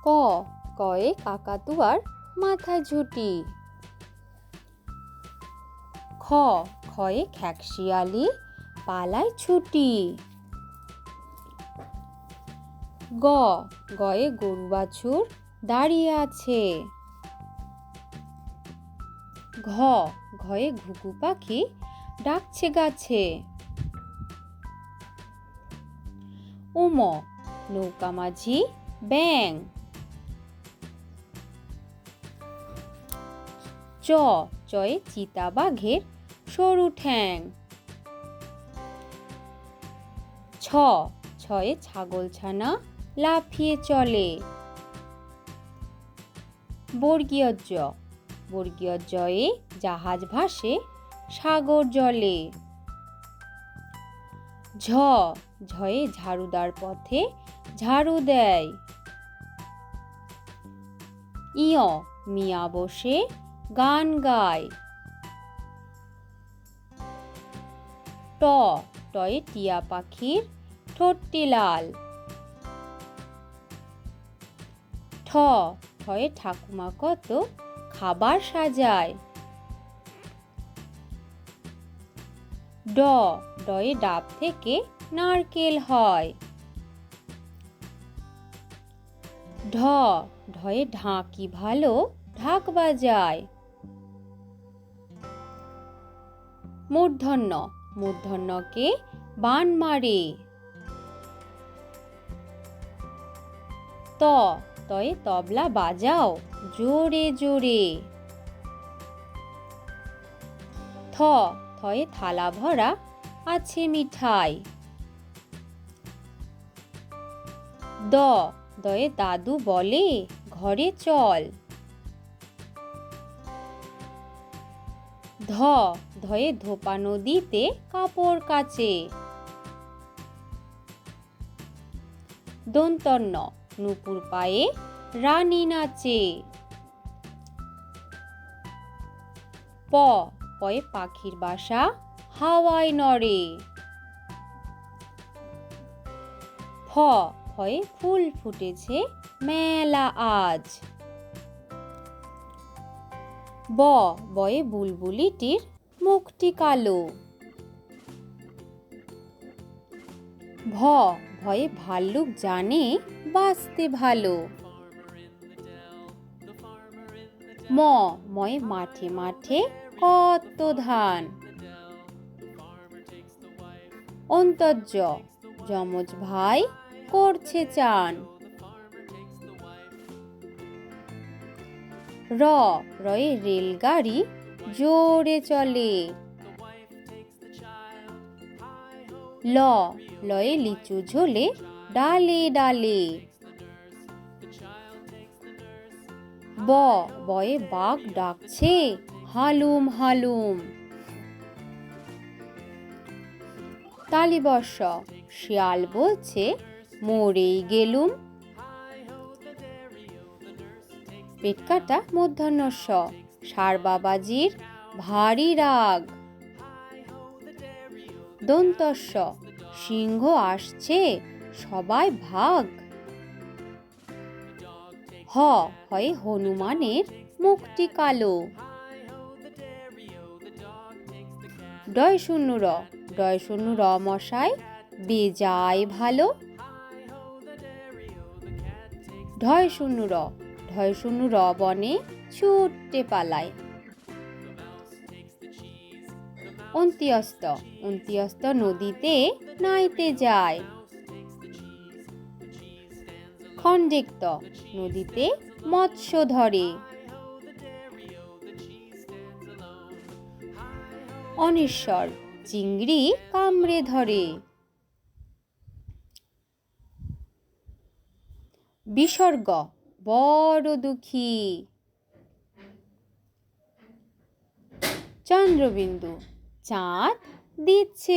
ক, কয়ে কাকাতুয়ার মাথায় ঝুঁটি। খ, খয়ে খ্যাকশিয়ালি পালায় ছুটি। গ, গয়ে গরু বাছুর দাঁড়িয়ে আছে। ঘ, ঘয়ে ঘুঘু পাখি ডাকছে গাছে। উম, নৌকা মাঝি ব্যাং। চ, চয়ে চিতাবাঘের সরু ঠ্যাং। ছ, ছয়ে ছাগলছানা লাফিয়ে চলে। বর্গীয় জ, বর্গীয় জয়ে জাহাজ ভাসে সাগর জলে। ঝ, ঝয়ে ঝাড়ুদার পথে ঝাড়ু দেয়। ইয়, মিয়া বসে গান গায়। ট, টয়ে টিয়া পাখির ঠোঁটটি লাল। ঠ, ঠয়ে ঠাকুমা কত খাবার সাজায়। ড, ডয়ে ডাব থেকে নারকেল হয়। ঢ, ঢয়ে ঢাকি ভালো ঢাক বাজায়। মূর্ধন্য, মূর্ধন্যকে বান মারে। ত, তয়ে তবলা বাজাও জোরে জোরে। থ, থয়ে থালা ভরা আছে মিঠাই। দ, দয়ে দাদু বলে ঘরে চল। ধ, ধয়ে ধোপা নদীতে কাপড় কাচে। দন্তন্য, নুপুর পায়ে রানী নাচে। প, পয়ে পাখির বাসা হাওয়ায় নড়ে। ফ, ফয়ে ফুল ফুটেছে মেলা আজ। ব, বয়ে বুলবুলিটির মুখটি কালো। ভ, ভয়ে ভাল্লুক জানে বাঁচতে ভালো। ম, ময়ে মাঠে মাঠে কত ধান। অন্তর্য, যমজ ভাই করছে চান। র, রয়ে রেলগাড়ি জোরে চলে। ল, লয়ে লিচু ঝোলে ডালে ডালে। ব, বয়ে বাঘ ডাকছে হালুম হালুম। তালিবর্ষ, শিয়াল বলছে মরেই গেলুম। পেটকাটা মূর্ধন্য ষ, ষাঁড় বাবাজির ভারী রাগ। দন্তস্ব, সিংহ আসছে সবাই ভাগ। হ, হয়ে হনুমানের মুখটি কালো। ডয় শূন্য র, ডয় শূন্য র মশাই বেজায় ভালো। ঢয় শূন্য র, ঢয় শূন্য র বনে ছুটে পালায়। অন্ত্যস্ত, অন্ত্যস্ত নদীতে নাইতে যায়। খণ্ডেক্ত, নদীতে মৎস্য ধরে। অনিশ্বর, চিংড়ি কামড়ে ধরে। বিসর্গ, বড় দুঃখী। চন্দ্রবিন্দু, চাঁদ দিচ্ছে